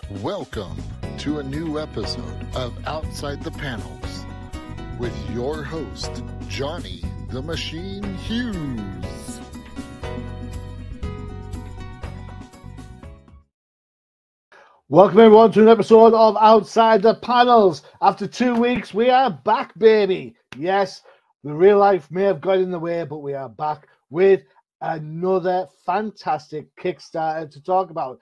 Welcome to a new episode of Outside the Panels with your host, Johnny the Machine Hughes. Welcome everyone to an episode of Outside the Panels. After 2 weeks, we are back, baby. Yes, the real life may have got in the way, but we are back with another fantastic Kickstarter to talk about.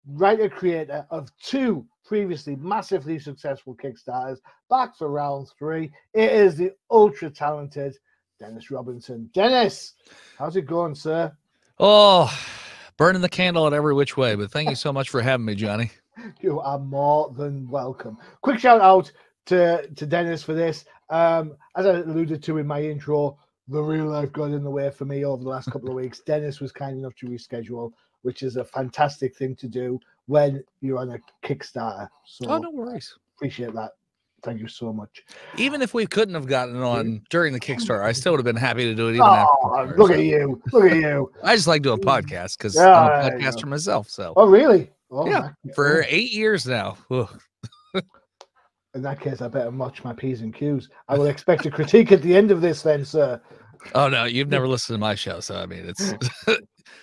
Writer creator of two previously massively successful Kickstarters, back for round 3. It is the ultra talented Dennis Robinson. Dennis, how's it going, sir? Oh, burning the candle in every which way, but thank you so much for having me, Johnny. You are more than welcome. Quick shout out to Dennis for this. As I alluded to in my intro, the real life got in the way for me over the last couple of weeks. Dennis was kind enough to reschedule, which is a fantastic thing to do when you're on a Kickstarter. So Oh, no worries. Appreciate that. Thank you so much. Even if we couldn't have gotten it on during the Kickstarter, I still would have been happy to do it even Oh, after. look at you. Look at you. I just like doing podcasts because Yeah, I'm a podcaster myself. So Oh, really? Oh, yeah, for 8 years now. Ugh. In that case, I better watch my P's and Q's. I will expect a critique at the end of this then, sir. Oh no, you've never listened to my show, so I mean it's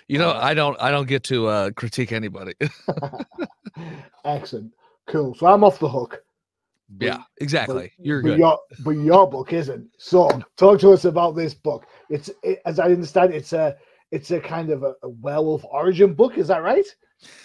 you know, I don't get to critique anybody. Excellent. Cool. So I'm off the hook. Yeah, exactly. You're but good. But your book isn't. So talk to us about this book. As I understand, it's a kind of a werewolf origin book. Is that right?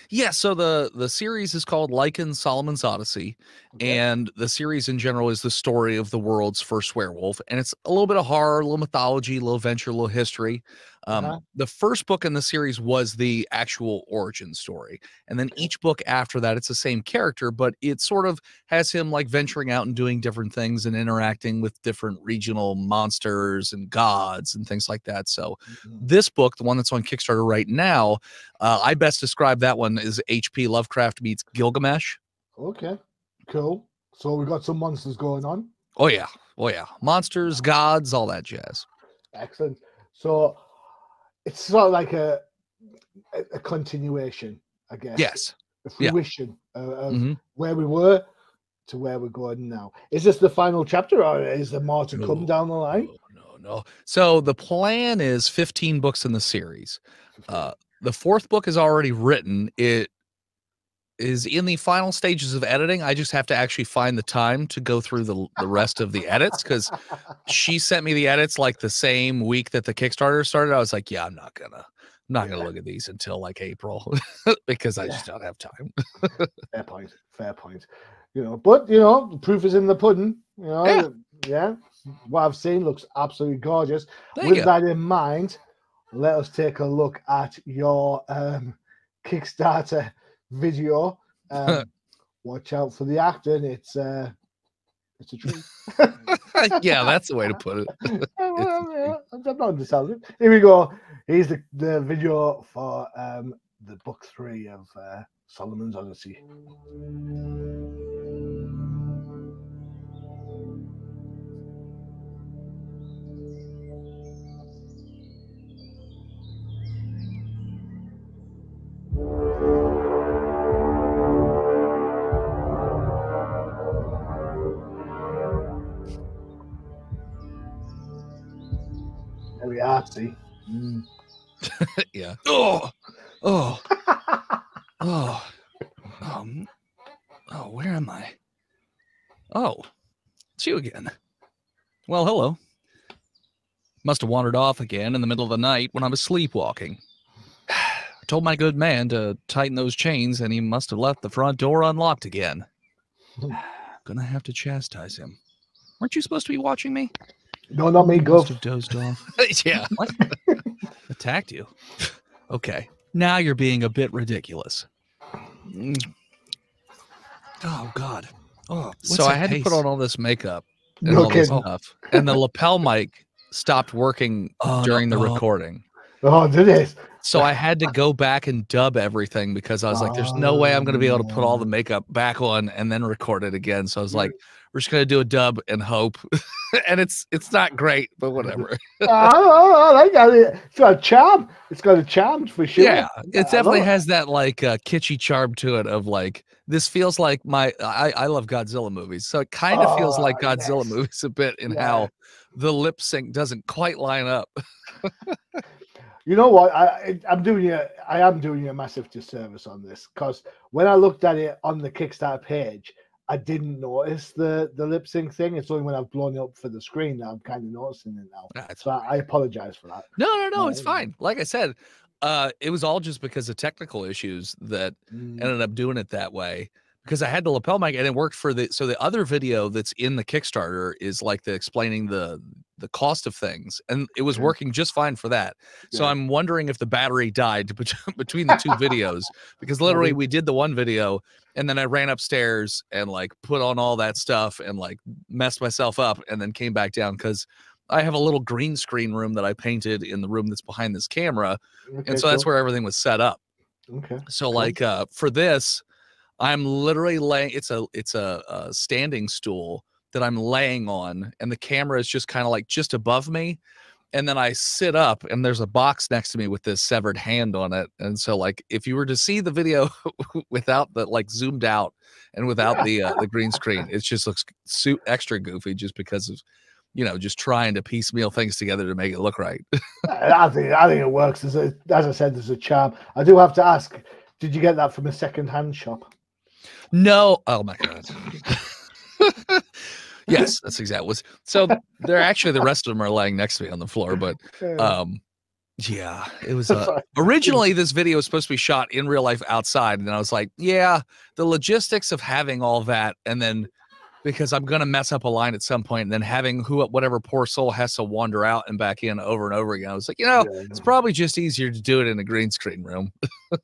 Yeah, so the series is called Lycan Solomon's Odyssey, and the series in general is the story of the world's first werewolf, and it's a little bit of horror, a little mythology, a little adventure, a little history. The first book in the series was the actual origin story, and then each book after that, it's the same character, but it sort of has him like venturing out and doing different things and interacting with different regional monsters and gods and things like that. So this book, the one that's on Kickstarter right now, I best describe that one as H.P. Lovecraft meets Gilgamesh. Okay, cool. So we got some monsters going on. Oh yeah, monsters, gods, all that jazz. Excellent. So it's sort of like a continuation, I guess. Yes. A fruition of where we were to where we're going now. Is this the final chapter, or is there more to come down the line? No. So the plan is 15 books in the series. The fourth book is already written. It is in the final stages of editing. I just have to actually find the time to go through the rest of the edits, because she sent me the edits like the same week that the Kickstarter started. I was like, yeah, I'm not gonna look at these until like April because I just don't have time. Fair point. But the proof is in the pudding. Yeah. What I've seen looks absolutely gorgeous. With that in mind, let us take a look at your Kickstarter video. Watch out for the acting. It's a treat. Yeah, that's the way to put it. I'm not understanding. Here we go. Here's the video for the book 3 of Solomon's Odyssey. There we are, see? Yeah. Oh, where am I? Oh, it's you again. Well, hello. Must have wandered off again in the middle of the night when I was sleepwalking. I told my good man to tighten those chains, and he must have left the front door unlocked again. Gonna have to chastise him. Weren't you supposed to be watching me? No, not me. Go. Must have dozed off. Yeah. What? Attacked you? Okay. Now you're being a bit ridiculous. Oh, God. Oh, so I had to put on all this makeup and all this stuff, and the lapel mic stopped working during the recording. Oh, did it? So I had to go back and dub everything because I was like, there's no way I'm going to be able to put all the makeup back on and then record it again. So I was like, we're just going to do a dub and hope. And it's not great, but whatever. I like that. It's got a charm. It's got a charm for sure. Yeah, it definitely has that like kitschy charm to it of like this feels like I love Godzilla movies, so it kind of feels like Godzilla yes. movies a bit in how the lip sync doesn't quite line up. You know what? I am doing you a massive disservice on this, because when I looked at it on the Kickstarter page, I didn't notice the lip sync thing. It's only when I've blown it up for the screen that I'm kind of noticing it now. So I apologize for that. No, it's fine. Like I said, it was all just because of technical issues that ended up doing it that way. Because I had the lapel mic and it worked for the other video that's in the Kickstarter is like the explaining the cost of things, and it was working just fine for that. So I'm wondering if the battery died between the two videos, because literally we did the one video and then I ran upstairs and like put on all that stuff and like messed myself up and then came back down, because I have a little green screen room that I painted in the room that's behind this camera, and so that's where everything was set up. So like for this, I'm literally laying. It's a standing stool that I'm laying on, and the camera is just kind of like just above me, and then I sit up, and there's a box next to me with this severed hand on it. And so like if you were to see the video without the like zoomed out and without the green screen, it just looks extra goofy, just because of, you know, just trying to piecemeal things together to make it look right. I think it works. As I said, there's a charm. I do have to ask, did you get that from a second-hand shop? No. Oh my God. Yes, that's exactly. So they're actually, the rest of them are laying next to me on the floor, but yeah, it was originally this video was supposed to be shot in real life outside, and I was like, yeah, the logistics of having all that, and then because I'm gonna mess up a line at some point, and then having whatever poor soul has to wander out and back in over and over again. I was like, it's probably just easier to do it in a green screen room.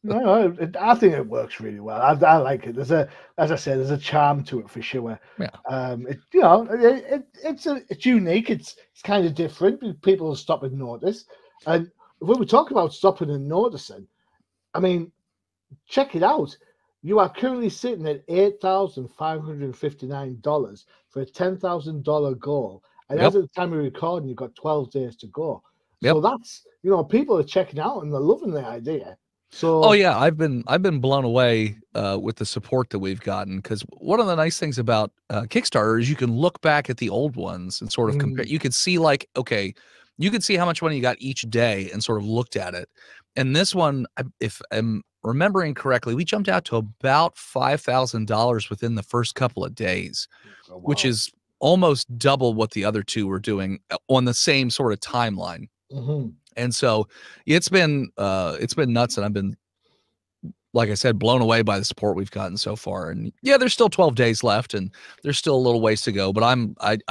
No, I think it works really well. I like it. As I said, there's a charm to it for sure. Yeah. It's unique. It's kind of different. People will stop and notice. And when we talk about stopping and noticing, I mean, check it out. You are currently sitting at $8,559 for a $10,000 goal. And as at the time of recording, you've got 12 days to go. So that's, people are checking out and they're loving the idea. So I've been blown away with the support that we've gotten, because one of the nice things about Kickstarter is you can look back at the old ones and sort of compare. You could see like, okay, you could see how much money you got each day and sort of looked at it. And this one, if I'm remembering correctly, we jumped out to about $5,000 within the first couple of days, which is almost double what the other two were doing on the same sort of timeline. And so it's been nuts, and I've been, like I said, blown away by the support we've gotten so far. And yeah, there's still 12 days left, and there's still a little ways to go. But I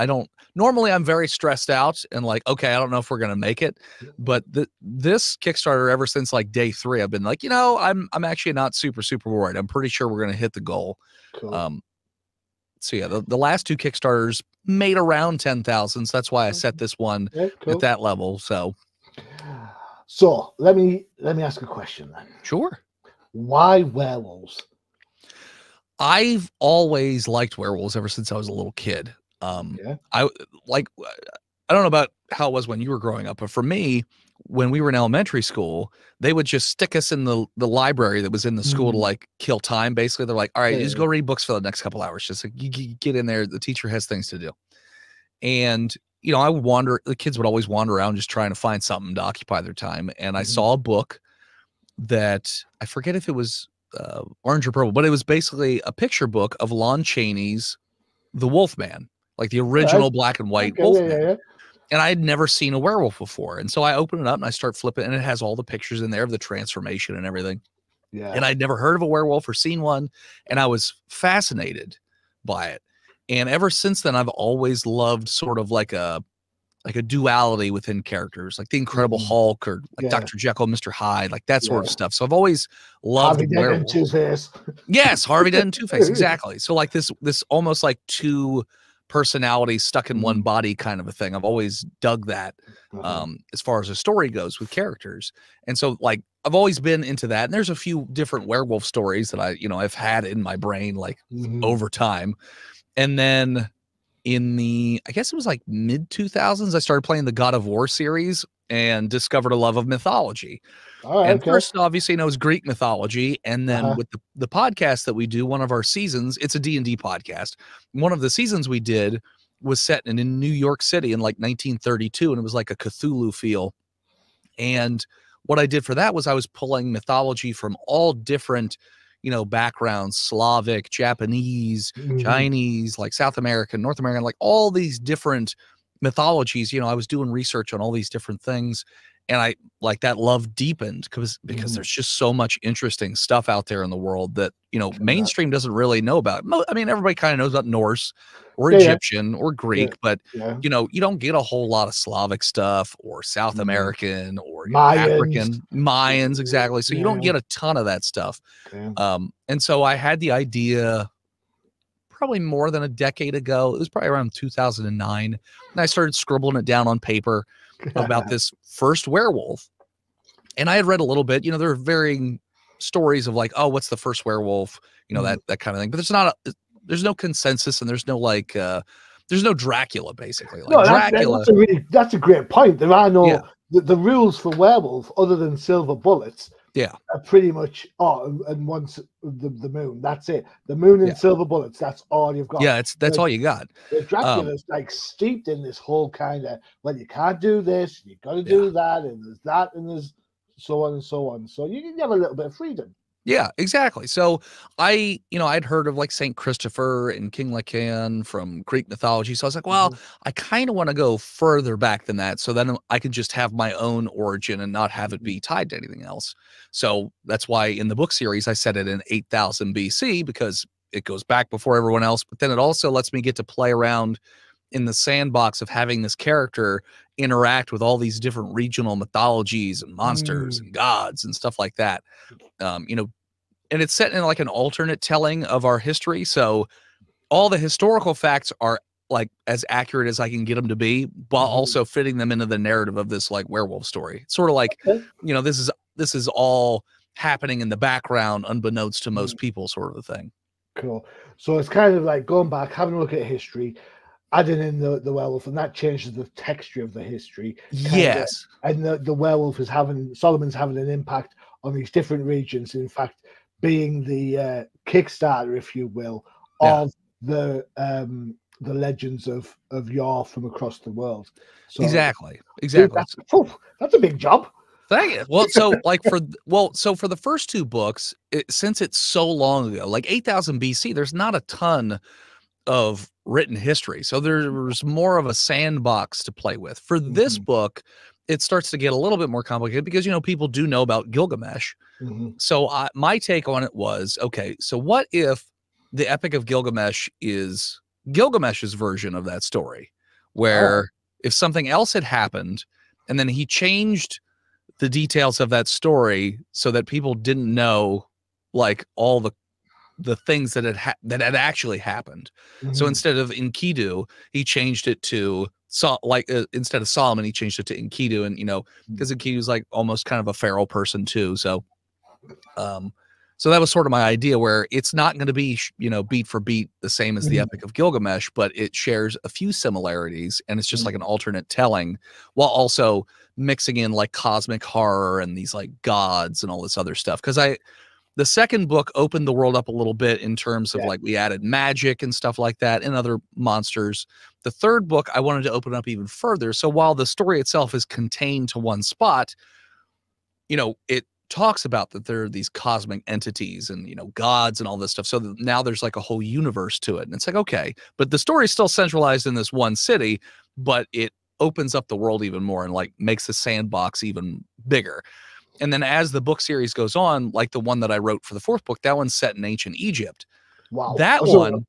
don't normally, I'm very stressed out and like, okay, I don't know if we're gonna make it. But this Kickstarter, ever since like day 3, I've been like, I'm actually not super worried. I'm pretty sure we're gonna hit the goal. Cool. So yeah, the last 2 Kickstarters made around 10,000. So that's why I set this one at that level. So let me ask a question then. Sure. Why werewolves? I've always liked werewolves ever since I was a little kid. I don't know about how it was when you were growing up, but for me, when we were in elementary school, they would just stick us in the library that was in the school to like kill time. Basically, they're like, all right, you just go read books for the next couple hours. Just like you get in there, the teacher has things to do. And I would wander, the kids would always wander around just trying to find something to occupy their time. And I saw a book that I forget if it was orange or purple, but it was basically a picture book of Lon Chaney's The Wolfman, like the original black and white Wolfman. And I had never seen a werewolf before. And so I open it up and I start flipping, and it has all the pictures in there of the transformation and everything. And I'd never heard of a werewolf or seen one. And I was fascinated by it. And ever since then, I've always loved sort of like a duality within characters, like the Incredible Hulk or like Dr. Jekyll, Mr. Hyde, like that sort of stuff. So I've always loved werewolves. Yes, Harvey Dent and Two-Face, exactly. So like this almost like 2 personalities stuck in one body kind of a thing. I've always dug that as far as a story goes with characters. And so like I've always been into that. And there's a few different werewolf stories that I've had in my brain like over time. And then in I guess it was like mid 2000s, I started playing the God of War series and discovered a love of mythology. All right, And okay. first, obviously, knows Greek mythology, and then Uh-huh. with the podcast that we do, one of our seasons, it's a D&D podcast. One of the seasons we did was set in New York City in like 1932, and it was like a Cthulhu feel. And what I did for that was I was pulling mythology from all different, backgrounds, Slavic, Japanese, Chinese, like South American, North American, like all these different mythologies. I was doing research on all these different things. And I like that love deepened because there's just so much interesting stuff out there in the world that, mainstream doesn't really know about. I mean, everybody kind of knows about Norse or Egyptian or Greek, but you don't get a whole lot of Slavic stuff or South American or African Mayans. Exactly. So you don't get a ton of that stuff. And so I had the idea probably more than a decade ago. It was probably around 2009. And I started scribbling it down on paper about this first werewolf. And I had read a little bit, there are varying stories of like, oh, what's the first werewolf, that kind of thing. But there's no consensus, and there's no there's no Dracula, basically. Like Dracula. That's a great point. There are no the rules for werewolf other than silver bullets. Yeah, are pretty much and once the moon. That's it. The moon and silver bullets. That's all you've got. Yeah, that's all you got. Dracula's like steeped in this whole kind of you can't do this, you got to do that, and there's that, and there's so on and so on. So you can have a little bit of freedom. Yeah, exactly. So I'd heard of like Saint Christopher and King Lycan from Greek mythology. So I was like, well, I kind of want to go further back than that. So then I can just have my own origin and not have it be tied to anything else. So that's why in the book series, I set it in 8000 BC because it goes back before everyone else. But then it also lets me get to play around in the sandbox of having this character interact with all these different regional mythologies and monsters and gods and stuff like that. And it's set in like an alternate telling of our history. So all the historical facts are like as accurate as I can get them to be, while also fitting them into the narrative of this like werewolf story. It's sort of like, this is all happening in the background, unbeknownst to most people, sort of a thing. Cool. So it's kind of like going back, having a look at history, adding in the werewolf, and that changes the texture of the history. Yes. And the werewolf Solomon's having an impact on these different regions. In fact, being the Kickstarter, if you will, of the legends of Yore from across the world. So, exactly. Dude, that's a big job. Thank you. Well, so for the first two books, since it's so long ago, like 8000 BC, there's not a ton of written history. So there's more of a sandbox to play with. For this book, it starts to get a little bit more complicated because, people do know about Gilgamesh. So my take on it was, okay, so what if the Epic of Gilgamesh is Gilgamesh's version of that story, where if something else had happened and then he changed the details of that story so that people didn't know like all the things that had actually happened. So instead of Enkidu, he changed it to instead of Solomon, he changed it to Enkidu, and because Enkidu is like almost kind of a feral person too. So so that was sort of my idea, where it's not going to be beat for beat the same as the Epic of Gilgamesh, but it shares a few similarities, and it's just like an alternate telling, while also mixing in like cosmic horror and these like gods and all this other stuff. Because the second book opened the world up a little bit in terms of like we added magic and stuff like that and other monsters. The third book, I wanted to open up even further. So while the story itself is contained to one spot, it talks about that there are these cosmic entities and, gods and all this stuff. So now there's like a whole universe to it. And it's like, okay, but the story is still centralized in this one city, but it opens up the world even more and like makes the sandbox even bigger. And then as the book series goes on, like the one that I wrote for the fourth book, that one's set in ancient Egypt. Wow. That one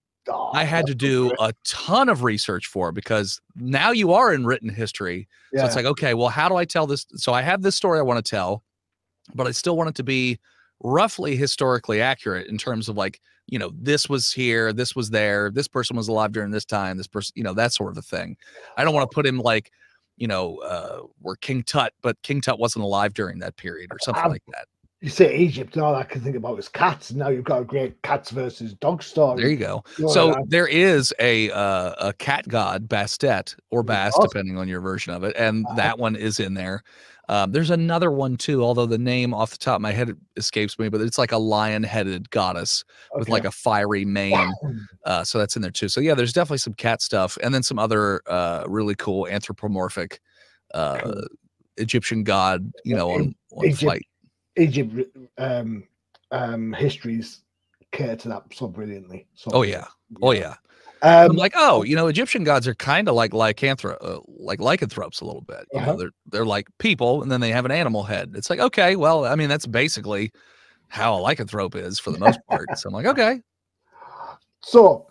I had to do a ton of research for, because now you are in written history. So it's like, okay, well, how do I tell this? So I have this story I want to tell, but I still want it to be roughly historically accurate in terms of like, this was here, this was there, this person was alive during this time, this person, that sort of a thing. I don't want to put him like, we're King Tut, but King Tut wasn't alive during that period or something like that. you say Egypt, and all I can think about is cats. And now you've got a great cats versus dog story. There you go. You know, So there is a cat god, Bastet or Bass, awesome. depending on your version of it, and that one is in there. There's another one too, although the name off the top of my head escapes me, but it's like a lion-headed goddess with like a fiery mane. So that's in there too. So yeah, there's definitely some cat stuff, and then some other really cool anthropomorphic Egyptian god, you know, on flight. Egypt histories cater to that so brilliantly. So, oh yeah. I'm like, oh, you know, Egyptian gods are kind of like lycanthropes a little bit. You know, they're like people, and then they have an animal head. It's like, okay, well, I mean, that's basically how a lycanthrope is for the most part. So I'm like, okay. So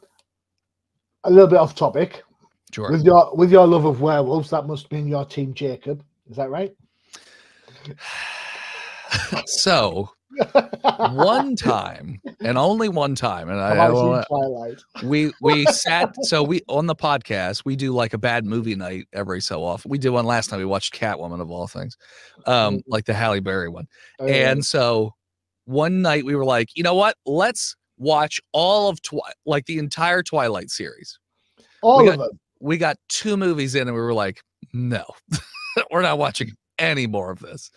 a little bit off topic. Sure. With your love of werewolves, that must mean your team Jacob. Is that right? So one time, and only one time, and we sat. So we on the podcast we do like a bad movie night every so often. We did one last time. We watched Catwoman of all things, like the Halle Berry one. And so one night we were like, you know what? Let's watch all of like the entire Twilight series. All of them. We got 2 movies in, and we were like, no, we're not watching any more of this.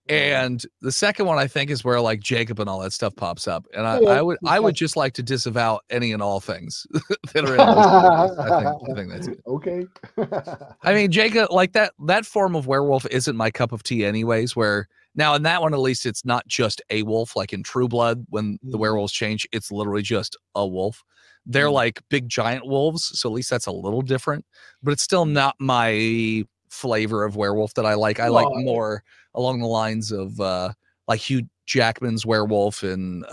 And the second one, I think, is where like Jacob and all that stuff pops up. And I would just like to disavow any and all things that are in those. I think that's good. Okay. I mean, Jacob, like that form of werewolf isn't my cup of tea anyways, where now in that one, at least it's not just a wolf, like in True Blood, when the werewolves change, it's literally just a wolf. They're like big giant wolves. So at least that's a little different, but it's still not my flavor of werewolf that I like. I like more along the lines of like Hugh Jackman's werewolf in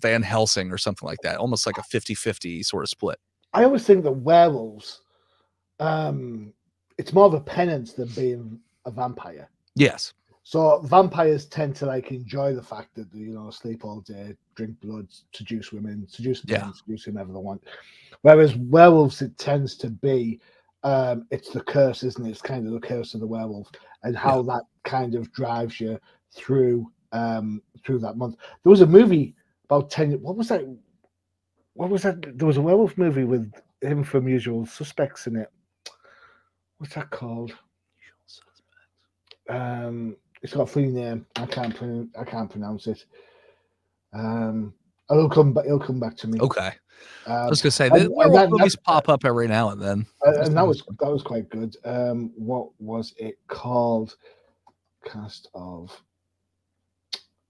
Van Helsing or something like that, almost like a 50-50 sort of split. I always think that werewolves, it's more of a penance than being a vampire. Yes. So vampires tend to like enjoy the fact that, you know, sleep all day, drink blood, seduce women, seduce men, seduce whomever they want. Whereas werewolves, it tends to be it's the curse, isn't it? It's kind of the curse of the werewolf, and how that kind of drives you through that month. There was a movie about 10. What was that? There was a werewolf movie with him from Usual Suspects in it. What's that called? Usual Suspects. It's got a funny name. I can't pronounce it. It'll come back to me. Okay. I was gonna say werewolf movies pop up every now and then, and that was quite good. What was it called? Cast of.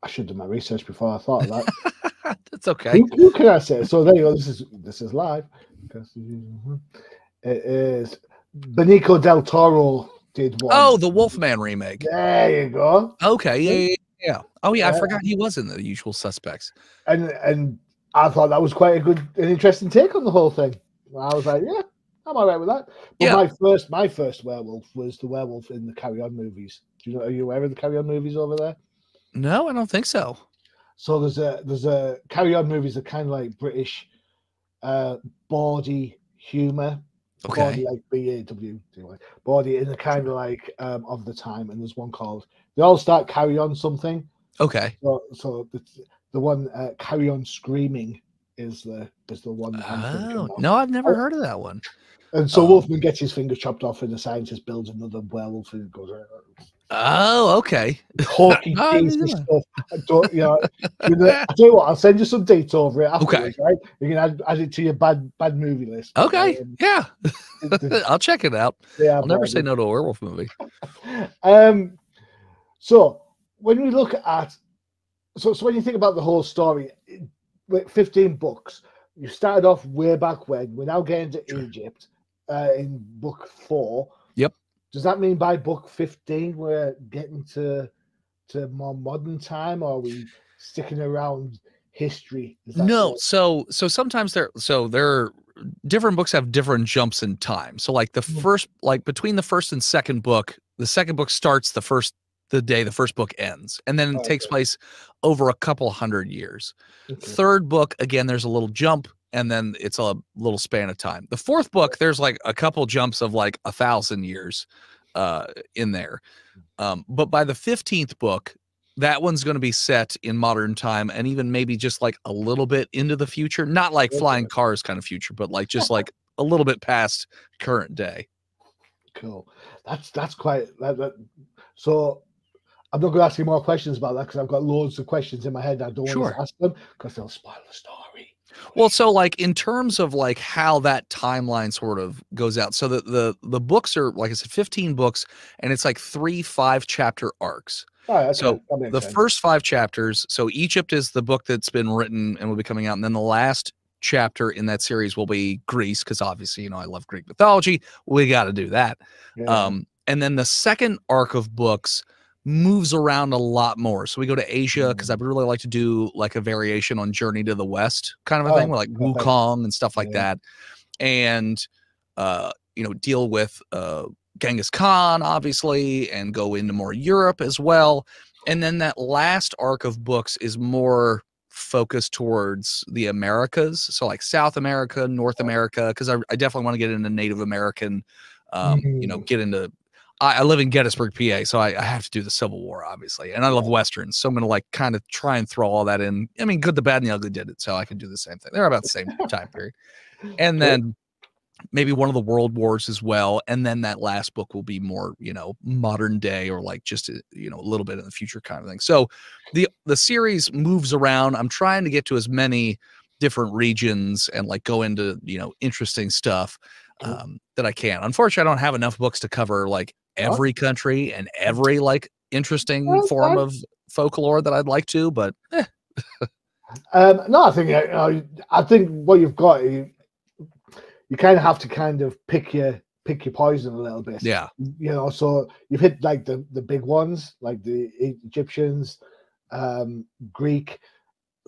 I should do my research before I thought of that. That's okay. Who can I say? So there you go. This is live. It is Benicio del Toro did one. Oh, the Wolfman remake. There you go. Okay. Yeah. Oh yeah, I forgot he was in The Usual Suspects. And I thought that was quite an interesting take on the whole thing. I was like, yeah, I'm all right with that. But my first werewolf was the werewolf in the Carry On movies. Are you aware of the Carry On movies over there? No, I don't think so. So there's a Carry On movies are kind of like British bawdy humor. Okay. Bawdy, like BAW, bawdy in the kind of like of the time. And there's one called they all start Carry On something. Okay. So the one Carry On Screaming is the one. No, I've never heard of that one. And so Wolfman gets his finger chopped off, and the scientist builds another werewolf, and it goes. Oh, okay. Hawking stuff. I tell you what, I'll send you some dates over it afterwards, right? You can add it to your bad movie list. Okay, yeah. I'll check it out. Yeah, I'll never say no to a werewolf movie. So when we look at, so when you think about the whole story, 15 books, you started off way back when. We're now getting to Egypt in book 4. Yep. Does that mean by book 15 we're getting to more modern time, or are we sticking around history? No. So sometimes they're different books have different jumps in time. So like the first, like between the first and second book, the second book starts the day the first book ends, and then it takes place over a couple hundred years. Third book, again, there's a little jump, and then it's a little span of time. The fourth book, there's like a couple jumps of like 1,000 years in there. But by the 15th book, that one's going to be set in modern time, and even maybe just like a little bit into the future, not like flying cars kind of future, but like just like a little bit past current day. Cool. That's quite that. So I'm not going to ask you more questions about that because I've got loads of questions in my head. I don't want to ask them because they'll spoil the story. Well, so like in terms of like how that timeline sort of goes out, so the books are, like I said, 15 books, and it's like 3 5-chapter arcs. Oh, okay. So the first 5 chapters, so Egypt is the book that's been written and will be coming out, and then the last chapter in that series will be Greece, because obviously, you know, I love Greek mythology. We got to do that. Yeah. And then the second arc of books moves around a lot more. So we go to Asia, because I'd really like to do like a variation on Journey to the West kind of a thing, with like Wukong and stuff like that. And, you know, deal with Genghis Khan, obviously, and go into more Europe as well. And then that last arc of books is more focused towards the Americas. So like South America, North America, because I definitely want to get into Native American, you know, get into, I live in Gettysburg, PA, so I have to do the Civil War, obviously. And I love Westerns, so I'm going to like kind of try and throw all that in. I mean, Good, the Bad, and the Ugly did it, so I can do the same thing. They're about the same time period. And then maybe one of the world wars as well. And then that last book will be more, you know, modern day, or like just, you know, a little bit in the future kind of thing. So the series moves around. I'm trying to get to as many different regions and like go into, you know, interesting stuff that I can. Unfortunately, I don't have enough books to cover like every country and every like interesting form of folklore that I'd like to, but no, I think what you've got, you kind of have to kind of pick your poison a little bit. Yeah. You know, so you've hit like the big ones, like the Egyptians, Greek,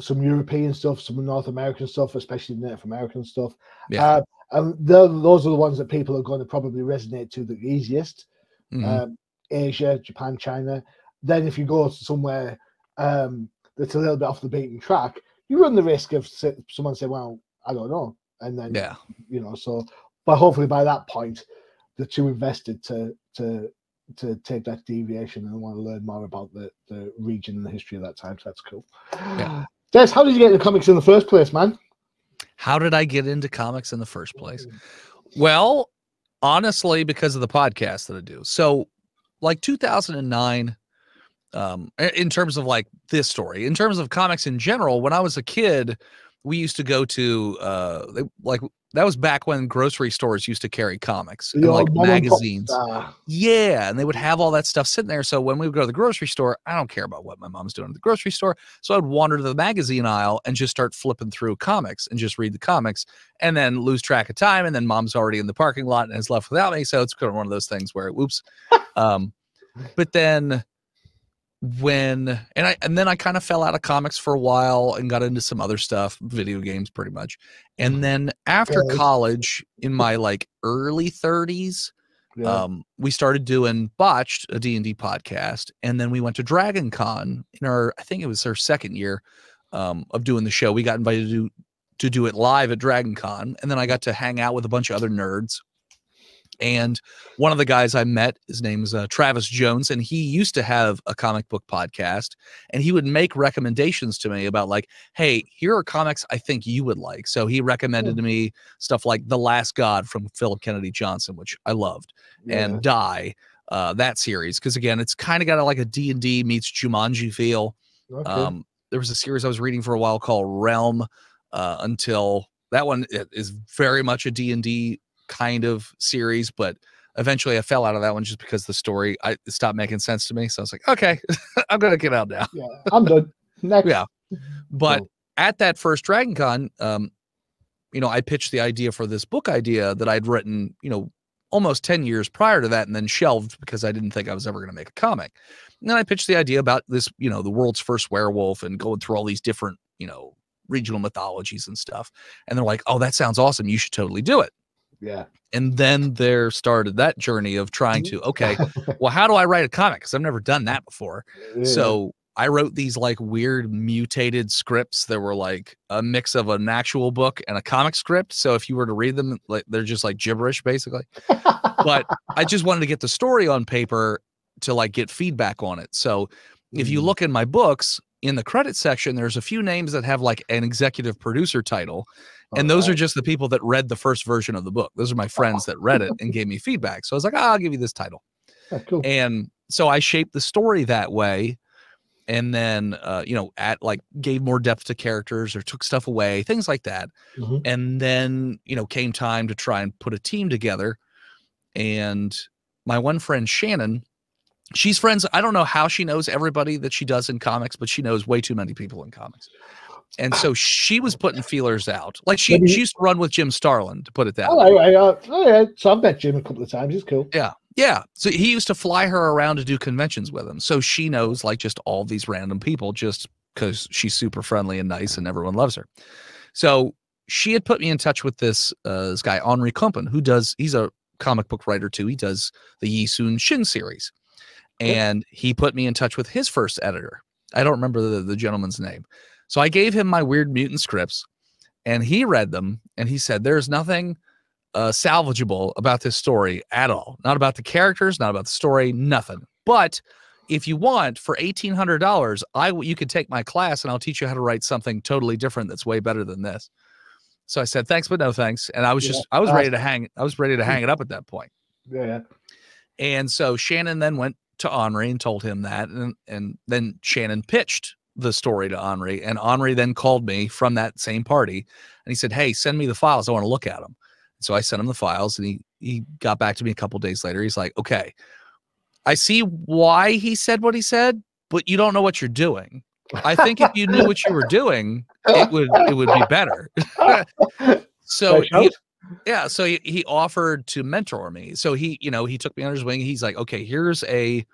some European stuff, some North American stuff, especially Native American stuff. Yeah. And those are the ones that people are going to probably resonate to the easiest. Asia, Japan, China. Then if you go to somewhere that's a little bit off the beaten track, you run the risk of someone saying, well, I don't know. And then, you know, so, but hopefully by that point, they're too invested to take that deviation and want to learn more about the region and the history of that time. So that's cool. Yeah. Des, how did you get into comics in the first place, man? How did I get into comics in the first place? Well, honestly, because of the podcast that I do. So like 2009, in terms of like this story, in terms of comics in general, when I was a kid, we used to go to like that was back when grocery stores used to carry comics and like magazines. Yeah, and they would have all that stuff sitting there. So when we would go to the grocery store, I don't care about what my mom's doing at the grocery store. So I'd wander to the magazine aisle and just start flipping through comics and just read the comics, and then lose track of time. And then mom's already in the parking lot and is left without me. So it's kind of one of those things where, whoops. But then then I kind of fell out of comics for a while and got into some other stuff, video games pretty much. And then after college, in my like early 30s, we started doing Botched, a D&D podcast, and then we went to Dragon Con in I think it was our second year of doing the show. We got invited to do it live at Dragon Con, and then I got to hang out with a bunch of other nerds. And one of the guys I met, his name is Travis Jones, and he used to have a comic book podcast, and he would make recommendations to me about like, hey, here are comics I think you would like. So he recommended to me stuff like The Last God from Philip Kennedy Johnson, which I loved, and Die, that series. Because again, it's kind of got like a D&D meets Jumanji feel. Okay. There was a series I was reading for a while called Realm, until that one is very much a D&D kind of series, but eventually I fell out of that one just because the story stopped making sense to me. So I was like, okay, I'm gonna get out now. Yeah, I'm done. Next. Yeah, but at that first Dragon Con, you know, I pitched the idea for this book idea that I'd written, you know, almost 10 years prior to that, and then shelved because I didn't think I was ever going to make a comic. And then I pitched the idea about this, you know, the world's first werewolf, and going through all these different, you know, regional mythologies and stuff. And they're like, oh, that sounds awesome. You should totally do it. Yeah. And then there started that journey of trying to, okay, well, how do I write a comic? Because I've never done that before. Yeah. So I wrote these like weird mutated scripts that were like a mix of an actual book and a comic script. So if you were to read them, like they're just like gibberish basically. But I just wanted to get the story on paper to like get feedback on it. So if you look in my books, in the credit section, there's a few names that have like an executive producer title. And those are just the people that read the first version of the book. Those are my friends that read it and gave me feedback. So I was like, I'll give you this title. Cool. And so I shaped the story that way. And then, gave more depth to characters or took stuff away, things like that. And then, came time to try and put a team together. And my one friend, Shannon, she's friends. I don't know how she knows everybody that she does in comics, but she knows way too many people in comics. And so she was putting feelers out. Like she used to run with Jim Starlin, to put it that way. So I've met Jim a couple of times. He's cool. Yeah. Yeah. So he used to fly her around to do conventions with him. So she knows like just all these random people just because she's super friendly and nice and everyone loves her. So she had put me in touch with this guy, Henri Kumpen, he's a comic book writer too. He does the Yi Sun Shin series. And he put me in touch with his first editor. I don't remember the gentleman's name. So I gave him my Weird Mutant scripts and he read them and he said, there's nothing salvageable about this story at all. Not about the characters, not about the story, nothing. But if you want, for $1,800, you could take my class and I'll teach you how to write something totally different that's way better than this. So I said, thanks, but no thanks. And I was ready to hang it up at that point. Yeah. And so Shannon then went to Henri and told him that. And then Shannon pitched the story to Henri. And Henri then called me from that same party. And he said, hey, send me the files. I want to look at them. So I sent him the files and he got back to me a couple days later. He's like, okay, I see why he said what he said, but you don't know what you're doing. I think if you knew what you were doing, it would be better. So he offered to mentor me. So he took me under his wing. He's like, okay, here's a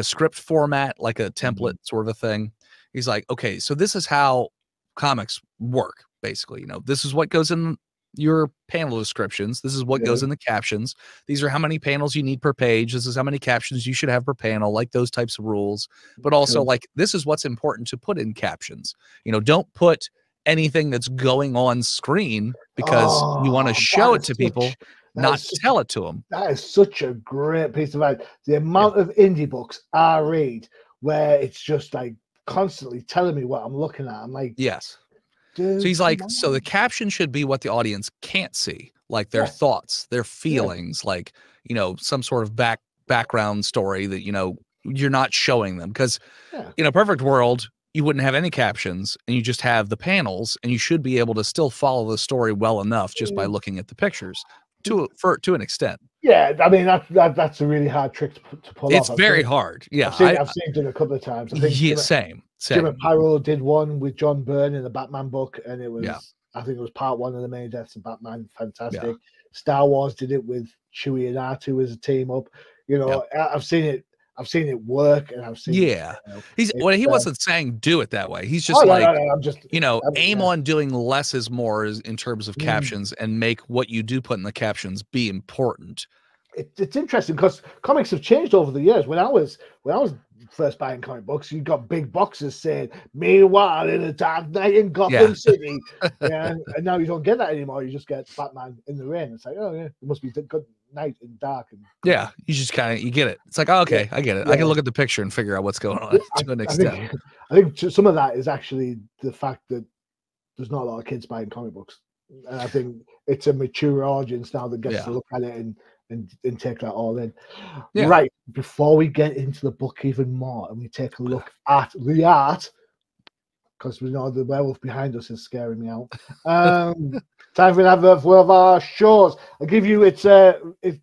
script format, like a template sort of a thing. He's like, okay, so this is how comics work. Basically, this is what goes in your panel descriptions. This is what goes in the captions. These are how many panels you need per page. This is how many captions you should have per panel, like those types of rules. But also like, this is what's important to put in captions. Don't put anything that's going on screen because you want to show it to people, not tell it to them. That is such a great piece of advice. The amount of indie books I read where it's just like constantly telling me what I'm looking at. I'm like, yes. So he's like, so the caption should be what the audience can't see, like their thoughts, their feelings, like, some sort of background story that, you're not showing them. Because in a perfect world, you wouldn't have any captions and you just have the panels and you should be able to still follow the story well enough just by looking at the pictures to an extent. Yeah, I mean, that's a really hard trick to pull off. It's very hard. Yeah. I've seen it a couple of times. I think same. Jim Aparo did one with John Byrne in the Batman book, and it was, I think it was part one of the main deaths of Batman. Fantastic. Yeah. Star Wars did it with Chewie and R2 as a team up. I've seen it work, and I've seen he wasn't saying do it that way. He's just aim on doing less is more in terms of captions and make what you do put in the captions be important. It's interesting because comics have changed over the years. When I was first buying comic books, you got big boxes saying "Meanwhile in a Dark Night in Gotham City," and now you don't get that anymore. You just get Batman in the rain. It's like, oh yeah, it must be good night and dark. And you just you get it. It's like, oh, okay, I get it. I can look at the picture and figure out what's going on to an extent. I think some of that is actually the fact that there's not a lot of kids buying comic books, and I think it's a mature audience now that gets to look at it and take that all in. Right, before we get into the book even more and we take a look at the art, because we know the werewolf behind us is scaring me out. Time for an advert for one of our shows. I'll give you its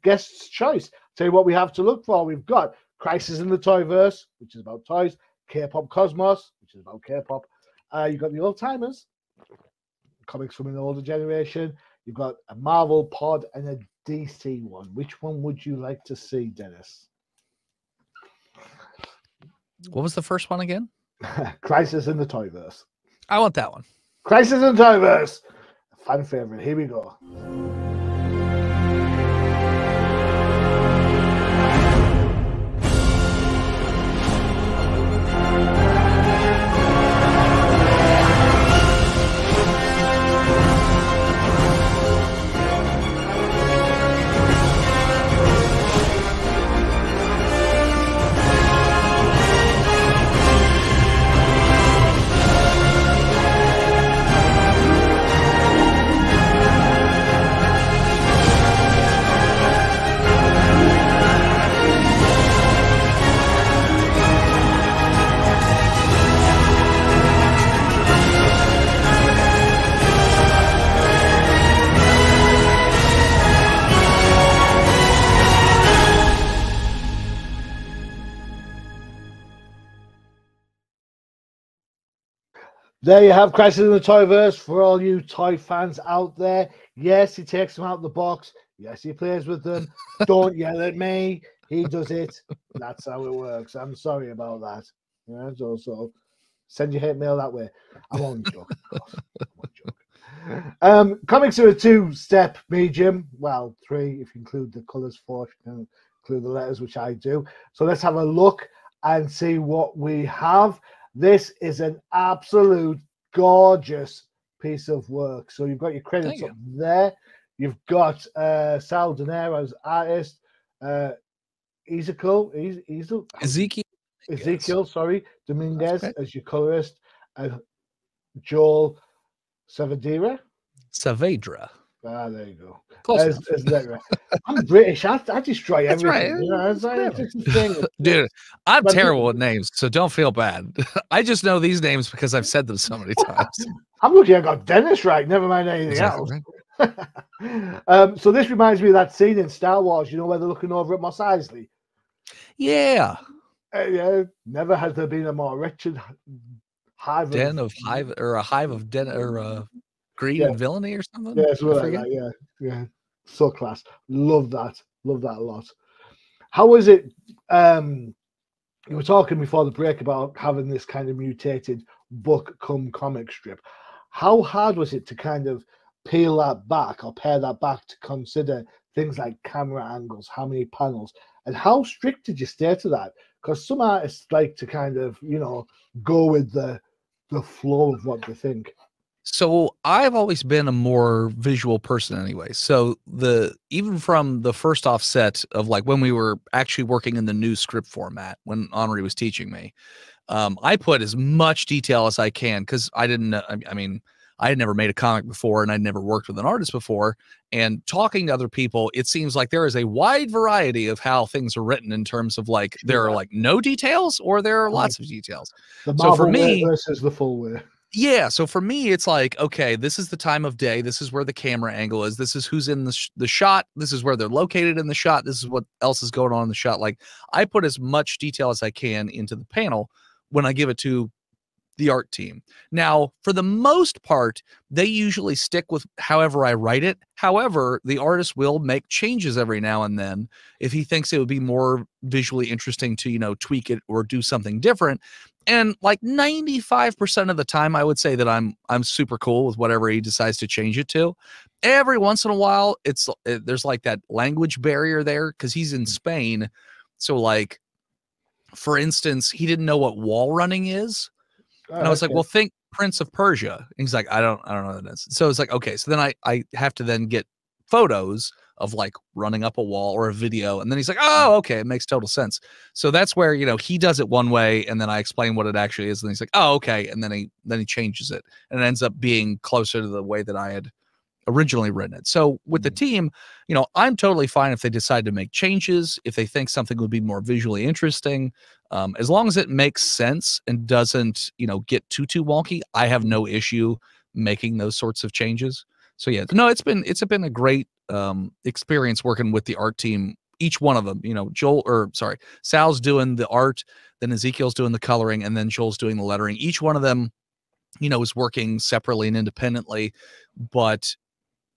guest's choice. Tell you what we have to look for. We've got Crisis in the Toyverse, which is about toys, K-Pop Cosmos, which is about K-pop. You've got the old timers, comics from an older generation. You've got a Marvel pod and a DC one. Which one would you like to see, Dennis? What was the first one again? Crisis in the Toyverse. I want that one. Crisis in the Toyverse. Fan favorite. Here we go. There you have Crisis in the Toyverse for all you toy fans out there. Yes, he takes them out of the box. Yes, he plays with them. Don't yell at me. He does it. That's how it works. I'm sorry about that. Yeah, so send your hate mail that way. I'm only joking, of course. I'm only joking. Comics are a 2-step medium. Well, 3 if you include the colours, 4 if you include the letters, which I do. So let's have a look and see what we have. This is an absolute gorgeous piece of work. So you've got your credits up there. You've got Sal Donaro's artist, Ezekiel, Dominguez as your colorist, and Joel Saavedra. Ah, there you go. I'm British. I destroy everything. Right. You know, it's a thing. Dude, I'm terrible with names, so don't feel bad. I just know these names because I've said them so many times. I'm lucky I got Dennis right. Never mind anything else. So this reminds me of that scene in Star Wars. You know where they're looking over at Mos Eisley. Yeah. Yeah. Never has there been a more wretched hive of greed and villainy or something. Yeah, it's like that. Yeah. So class. Love that a lot. How was it? You were talking before the break about having this kind of mutated book come comic strip. How hard was it to kind of peel that back or pare that back to consider things like camera angles, how many panels, and how strict did you stay to that? Because some artists like to kind of, go with the flow of what they think. So I've always been a more visual person anyway. So even from the first offset of like when we were actually working in the new script format, when Henri was teaching me, I put as much detail as I can because I didn't know. I mean, I had never made a comic before and I'd never worked with an artist before. And talking to other people, it seems like there is a wide variety of how things are written in terms of like there are like no details or there are lots of details. The Marvel way versus the full way. Yeah, so for me, it's like, okay, this is the time of day. This is where the camera angle is. This is who's in the shot. This is where they're located in the shot. This is what else is going on in the shot. Like, I put as much detail as I can into the panel when I give it to the art team. Now, for the most part, they usually stick with however I write it. However, the artist will make changes every now and then if he thinks it would be more visually interesting to, tweak it or do something different. And like 95% of the time, I would say that I'm super cool with whatever he decides to change it to. Every once in a while, there's like that language barrier there because he's in Spain. So like, for instance, he didn't know what wall running is. And I was like, well, think Prince of Persia. And he's like, I don't know what that is. So it's like, okay. So then I have to then get photos of like running up a wall or a video. And then he's like, oh, okay. It makes total sense. So that's where, he does it one way and then I explain what it actually is. And he's like, oh, okay. And then he changes it and it ends up being closer to the way that I had originally written it. So with the team, I'm totally fine if they decide to make changes, if they think something would be more visually interesting, as long as it makes sense and doesn't, get too wonky. I have no issue making those sorts of changes. So yeah, no, it's been a great experience working with the art team. Each one of them, Sal's doing the art, then Ezekiel's doing the coloring, and then Joel's doing the lettering. Each one of them, is working separately and independently, but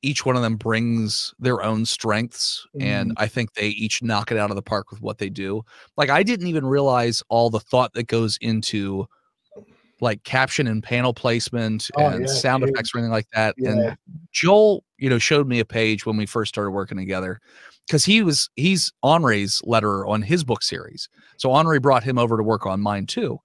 each one of them brings their own strengths. And I think they each knock it out of the park with what they do. Like, I didn't even realize all the thought that goes into like caption and panel placement and sound effects or anything like that. Yeah. And Joel, showed me a page when we first started working together because he's Henri's letterer on his book series. So Henri brought him over to work on mine too.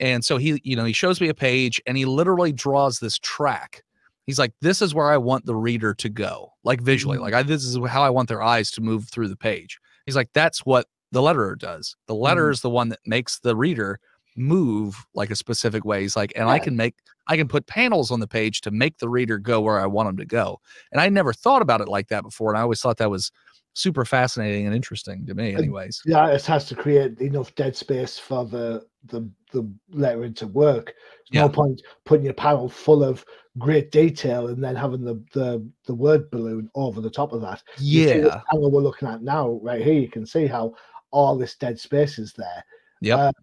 And so he shows me a page and he literally draws this track. He's like, this is where I want the reader to go, like visually, this is how I want their eyes to move through the page. He's like, that's what the letterer does. The letterer is the one that makes the reader move like a specific way. He's like, and I can put panels on the page to make the reader go where I want them to go. And I never thought about it like that before. And I always thought that was super fascinating and interesting to me anyways. Yeah, it has to create enough dead space for the lettering to work. There's no point putting your panel full of great detail and then having the word balloon over the top of that. Yeah. The panel we're looking at now right here, you can see how all this dead space is there. Yep.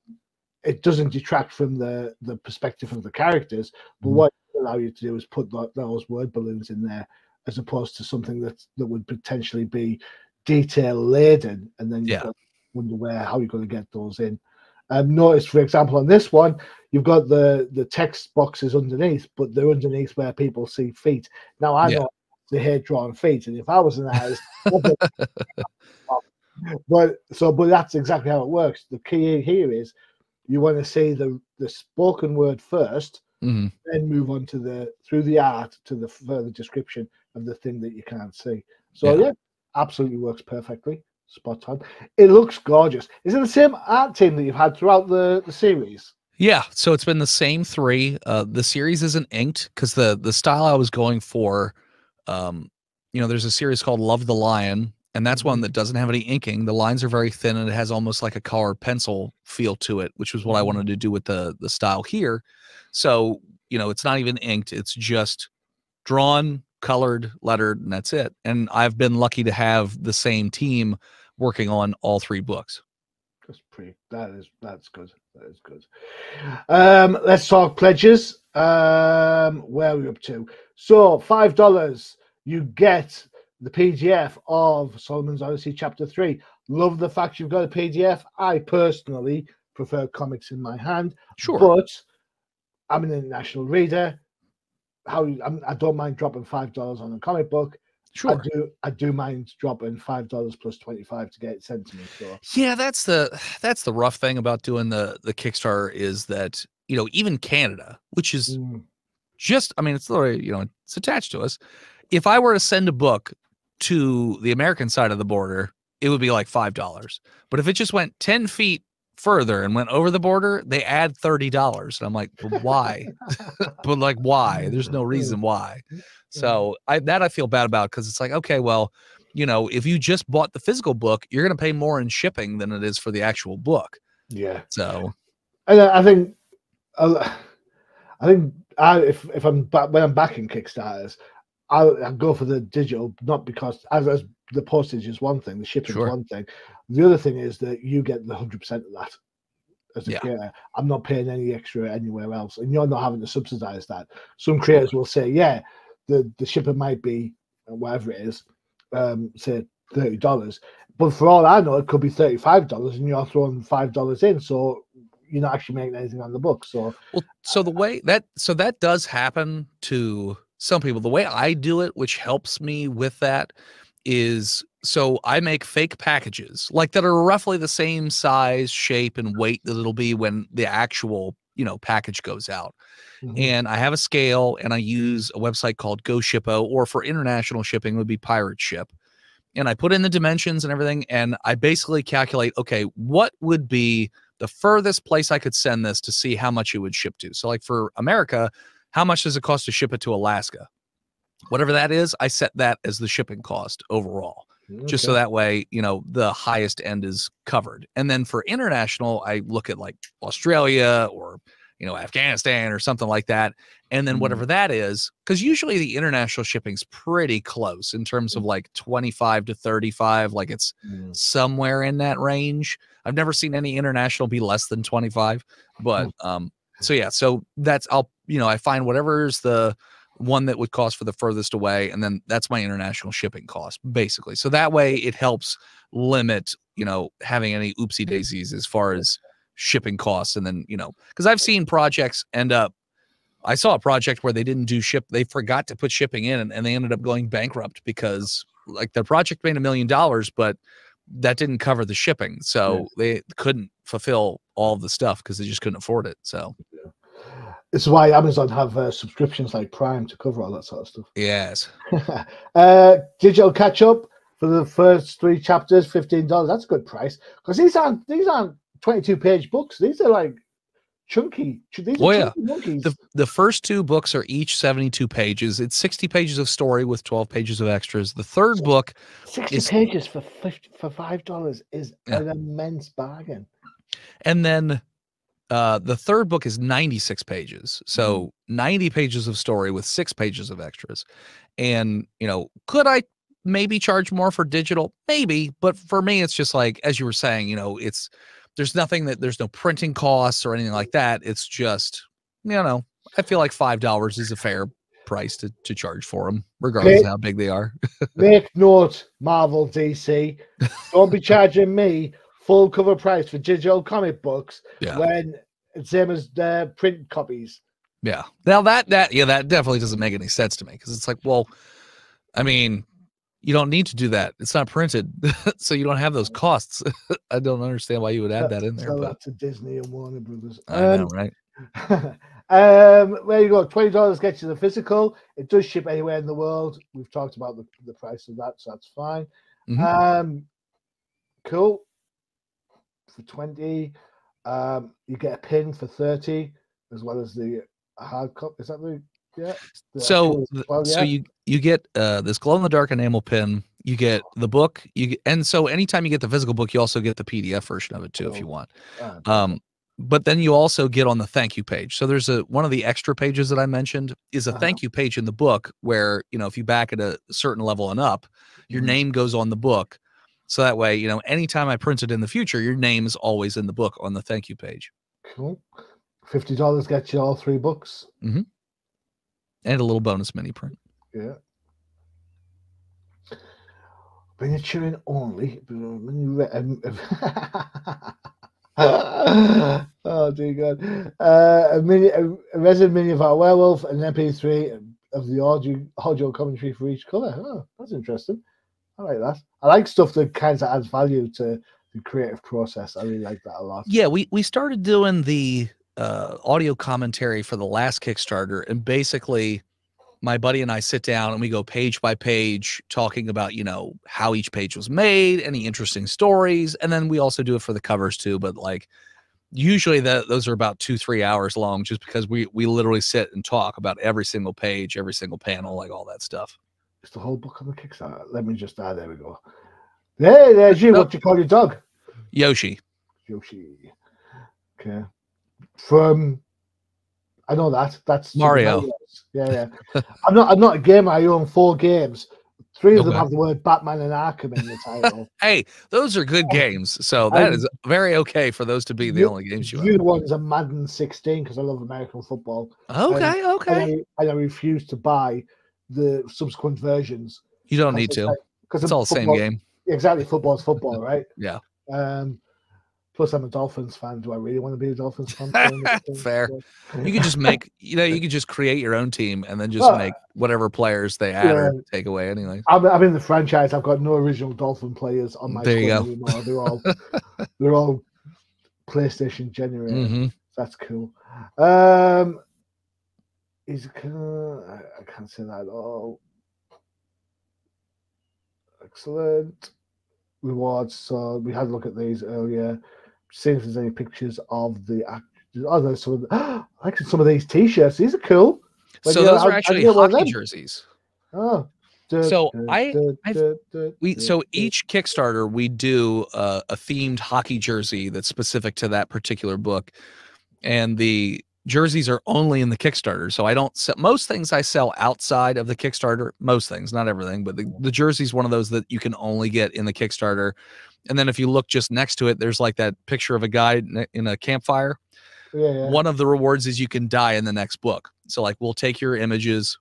it doesn't detract from the perspective of the characters, but what it allows you to do is put those word balloons in there, as opposed to something that would potentially be detail laden, and then you've got to wonder how you're going to get those in. Notice, for example, on this one, you've got the text boxes underneath, but they're underneath where people see feet. Now, I know the hand-drawn feet, and if I was in the house, but that's exactly how it works. The key here is you want to see the spoken word first, then move on to through the art to the further description of the thing that you can't see. So yeah, absolutely works perfectly. Spot on. It looks gorgeous. Is it the same art team that you've had throughout the series? Yeah, so it's been the same three. The series isn't inked because the style I was going for, there's a series called Love the Lion, and that's one that doesn't have any inking. The lines are very thin, and it has almost like a colored pencil feel to it, which was what I wanted to do with the style here. So, it's not even inked. It's just drawn, colored, lettered, and that's it. And I've been lucky to have the same team working on all three books. That's good. That is good. Let's talk pledges. Where are we up to? So $5, you get the PDF of Solomon's Odyssey Chapter 3. Love the fact you've got a PDF. I personally prefer comics in my hand. Sure. But I'm an international reader. I don't mind dropping $5 on a comic book. Sure. I do mind dropping $5 plus 25 to get it sent to me. So yeah, that's the rough thing about doing the Kickstarter is that, even Canada, which is just, it's literally, it's attached to us. If I were to send a book to the American side of the border, it would be like $5. But if it just went 10 feet further and went over the border, they add $30. And I'm like, well, why? But like, why? There's no reason why. So I feel bad about, because it's like, okay, well, if you just bought the physical book, you're going to pay more in shipping than it is for the actual book. Yeah. So, and I think if I'm back, when I'm backing Kickstarters, I'll go for the digital, not because as the postage is one thing, the shipping is one thing. The other thing is that you get the 100% of that as a creator. I'm not paying any extra anywhere else, and you're not having to subsidize that. Some creators will say, yeah, the shipping might be whatever it is, say $30, but for all I know, it could be $35, and you're throwing $5 in, so you're not actually making anything on the book. So, so the way that does happen to some people. The way I do it, which helps me with that, is so I make fake packages like that are roughly the same size, shape, and weight that it'll be when the actual package goes out. And I have a scale, and I use a website called GoShippo, or for international shipping would be Pirate Ship. And I put in the dimensions and everything, and I basically calculate, okay, what would be the furthest place I could send this to see how much it would ship to. So like for America, how much does it cost to ship it to Alaska? Whatever that is, I set that as the shipping cost overall, just so that way, the highest end is covered. And then for international, I look at like Australia or, Afghanistan or something like that. And then whatever that is, because usually the international shipping's pretty close in terms of like 25 to 35, like it's somewhere in that range. I've never seen any international be less than 25, but, so yeah, so that's, I find whatever's the one that would cost for the furthest away, and then that's my international shipping cost, basically. So that way it helps limit, having any oopsie daisies as far as shipping costs. And then, because I've seen projects end up, I saw a project where they didn't do they forgot to put shipping in, and they ended up going bankrupt because like the project made $1 million, but that didn't cover the shipping. So they couldn't fulfill all the stuff because they just couldn't afford it. So it's why Amazon have subscriptions like Prime to cover all that sort of stuff. Yes. Digital catch up for the first 3 chapters, $15. That's a good price, because these aren't 22-page books. These are like chunky. These are chunky monkeys. The first 2 books are each 72 pages. It's 60 pages of story with 12 pages of extras. The third book 60 pages for $5 is an immense bargain. And then the third book is 96 pages. So 90 pages of story with 6 pages of extras. And, could I maybe charge more for digital? Maybe. But for me, it's just like, as you were saying, there's no printing costs or anything like that. It's just, I feel like $5 is a fair price to charge for them, regardless of how big they are. Make note, Marvel, DC, don't be charging me full cover price for digital comic books when it's same as the print copies. Yeah. Now that definitely doesn't make any sense to me, because it's like, well, I mean, you don't need to do that. It's not printed, so you don't have those costs. I don't understand why you would add that in there. Tell that to Disney and Warner Brothers. I know, right? There you go. $20 gets you the physical. It does ship anywhere in the world. We've talked about the price of that, so that's fine. Cool. For 20, you get a pin for 30, as well as the hard copy. Is that the So you get this glow in the dark enamel pin. You get the book. And so anytime you get the physical book, you also get the PDF version of it too, if you want. But then you also get on the thank you page. So there's one of the extra pages that I mentioned is a thank you page in the book where, if you back at a certain level and up, your name goes on the book. So that way, anytime I print it in the future, your name is always in the book on the thank you page. Cool. $50 gets you all 3 books. And a little bonus mini print. Yeah. Miniaturing only. Oh dear God! A resin mini of our werewolf and an MP3 of the audio commentary for each color. Oh, that's interesting. I like that. I like stuff that kind of adds value to the creative process. I really like that a lot. Yeah, we started doing the audio commentary for the last Kickstarter, and basically my buddy and I sit down and we go page by page talking about, how each page was made, any interesting stories. And then we also do it for the covers too. But like usually those are about 2-3 hours long, just because we literally sit and talk about every single page, every single panel, like all that stuff. It's the whole book on the Kickstarter. Let me just, there we go. Hey, there's you. What do you call your dog? Yoshi. Okay. I know that's Mario. Yeah. I'm not a gamer. I own 4 games. 3 of them have the word Batman and Arkham in the title. Hey, those are good games. So that is very okay for those to be the only games you have. The other ones are Madden 16 because I love American football. Okay. And I refuse to buy the subsequent versions. You don't need to. Because it's all the same game. Exactly. Football's football, right? Yeah. Plus, I'm a Dolphins fan. Do I really want to be a Dolphins fan? Fair. You could just make, you could just create your own team and then just make whatever players they add or take away anyway. I'm in the franchise. I've got no original Dolphin players on my there you go. anymore. They're all PlayStation generated. That's cool. I can't say that at all. Excellent. Rewards. So we had a look at these earlier. See if there's any pictures of the actors. Oh, there's I like some of these T-shirts. These are cool. But so those are actually hockey jerseys. Oh. So each Kickstarter we do a themed hockey jersey that's specific to that particular book, and the jerseys are only in the Kickstarter. So I don't sell most things. I sell outside of the Kickstarter. Most things, not everything, but the jersey is one of those that you can only get in the Kickstarter. And then if you look just next to it, there's like that picture of a guy in a campfire. Yeah. One of the rewards is you can die in the next book. So like we'll take your images,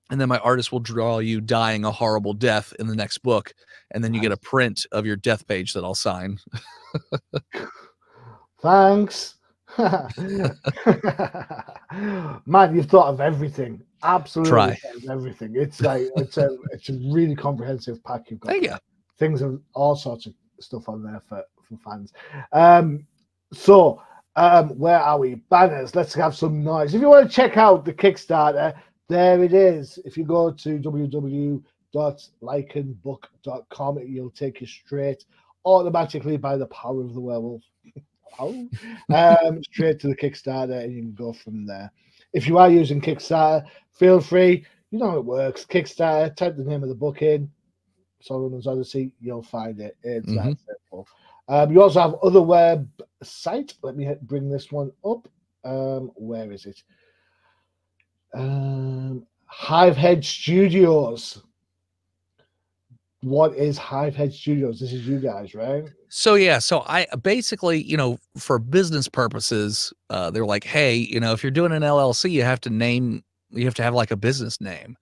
and then my artist will draw you dying a horrible death in the next book, and then you get a print of your death page that I'll sign. Thanks. Man, you've thought of everything. Absolutely everything. It's like it's a really comprehensive pack you've got. Thank you. Things of all sorts of stuff on there for fans. Where are we? Banners. Let's have some noise. If you want to check out the Kickstarter, there it is. If you go to www.likenbook.com, it'll take you straight automatically by the power of the werewolf. Straight to the Kickstarter, and you can go from there. If you are using Kickstarter, feel free. You know how it works. Kickstarter, type the name of the book in, Solomon's Odyssey, you'll find it. It's that simple. You also have other website. Let me bring this one up. Where is it? Hivehead Studios. what is Hivehead Studios? This is you guys, right? So yeah, so I basically, for business purposes, they're like, hey, if you're doing an LLC, you have to have like a business name.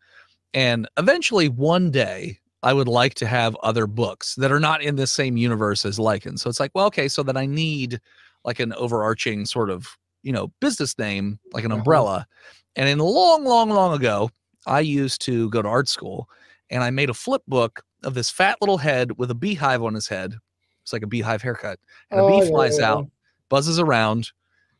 And eventually one day I would like to have other books that are not in the same universe as Lycan. So it's like, well, okay, so then I need like an overarching sort of, business name, like an umbrella. And in long ago, I used to go to art school, and I made a flip book of this fat little head with a beehive on his head. It's like a beehive haircut. And a bee flies out, buzzes around.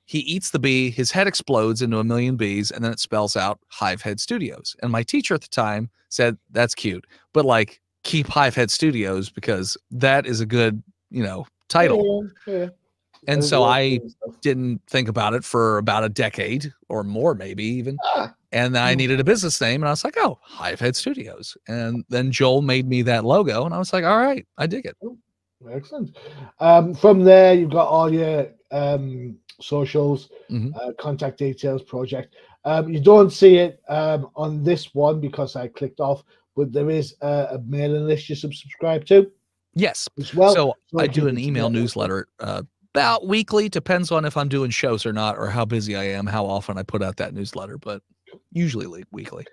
He eats the bee. His head explodes into a million bees, and then it spells out Hivehead Studios. And my teacher at the time said, that's cute, but like, keep Hivehead Studios because that is a good, title. Yeah. And so I didn't think about it for about a decade or more, maybe even. And I needed a business name, and I was like, oh, Hivehead Studios. And then Joel made me that logo, and I was like, all right, I dig it. Excellent. From there, you've got all your socials, contact details, project. You don't see it on this one because I clicked off, but there is a mailing list you subscribe to. Yes. As well. So I do an email newsletter about weekly, depends on if I'm doing shows or not, or how busy I am, how often I put out that newsletter, but usually weekly.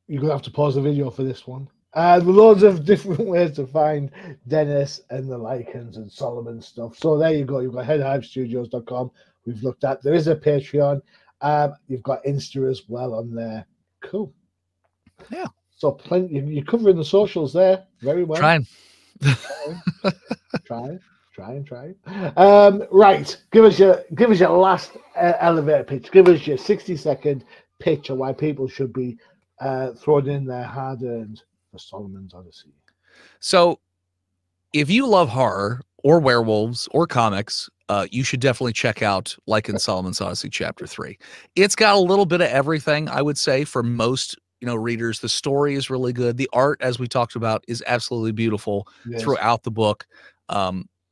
You're going to have to pause the video for this one. Loads of different ways to find Dennis and the Lycans and Solomon stuff. So there you go. You've got headhivestudios.com. We've looked at. There is a Patreon. You've got Insta as well on there. Cool. Yeah. So plenty. You're covering the socials there very well. Trying. Trying. Right. Give us your last elevator pitch. Give us your 60-second pitch of why people should be throwing in their hard-earned for Solomon's Odyssey. So if you love horror or werewolves or comics, you should definitely check out Lycan Solomon's Odyssey Chapter 3. It's got a little bit of everything, I would say, for most readers. The story is really good. The art, as we talked about, is absolutely beautiful throughout the book.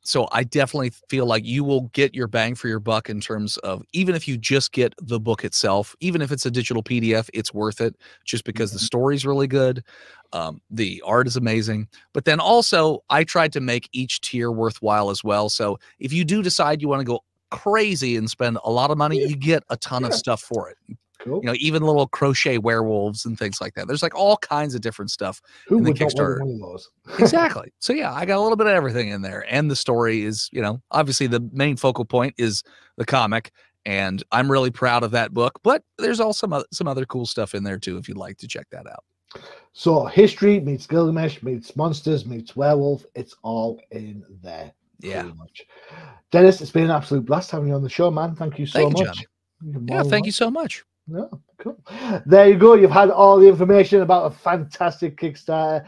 So I definitely feel like you will get your bang for your buck in terms of, even if you just get the book itself, even if it's a digital PDF, it's worth it just because the story's really good. The art is amazing. But then also I tried to make each tier worthwhile as well. So if you do decide you want to go crazy and spend a lot of money, you get a ton of stuff for it. Cool. Even little crochet werewolves and things like that. There's like all kinds of different stuff in the Kickstarter. Exactly. So yeah, I got a little bit of everything in there. And the story is, obviously the main focal point is the comic. And I'm really proud of that book. But there's also some other cool stuff in there too, if you'd like to check that out. So history meets Gilgamesh, meets monsters, meets werewolf. It's all in there. Yeah. Much. Dennis, it's been an absolute blast having you on the show, man. Thank you so much. Yeah, thank you so much. No, cool. There you go. You've had all the information about a fantastic Kickstarter.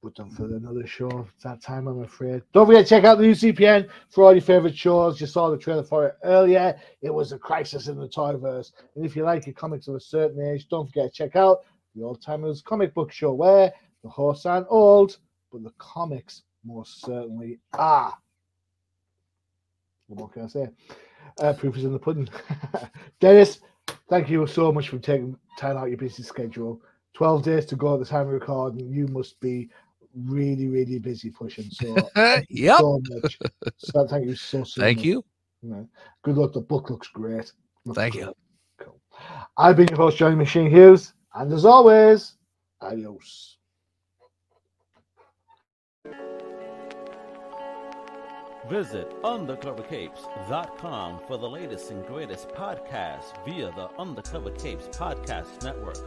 Put them for another show that time, I'm afraid. Don't forget to check out the UCPN for all your favorite shows. You saw the trailer for it earlier. It was a crisis in the Toyverse. And if you like your comics of a certain age, don't forget to check out the Old Timers Comic Book Show, where the hosts aren't old, but the comics most certainly are. What more can I say? Proof is in the pudding. Dennis, thank you so much for taking time out of your busy schedule. 12 days to go at the time of recording. You must be really, really busy pushing. So thank you so much. So thank you so much. Thank you. Good luck. The book looks great. Thank you. Cool. I've been your host, Johnny Machine Hughes. And as always, adios. Visit undercovercapes.com for the latest and greatest podcasts via the Undercover Capes Podcast Network.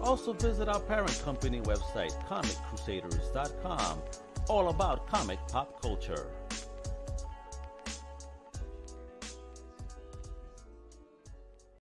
Also visit our parent company website, comiccrusaders.com, all about comic pop culture.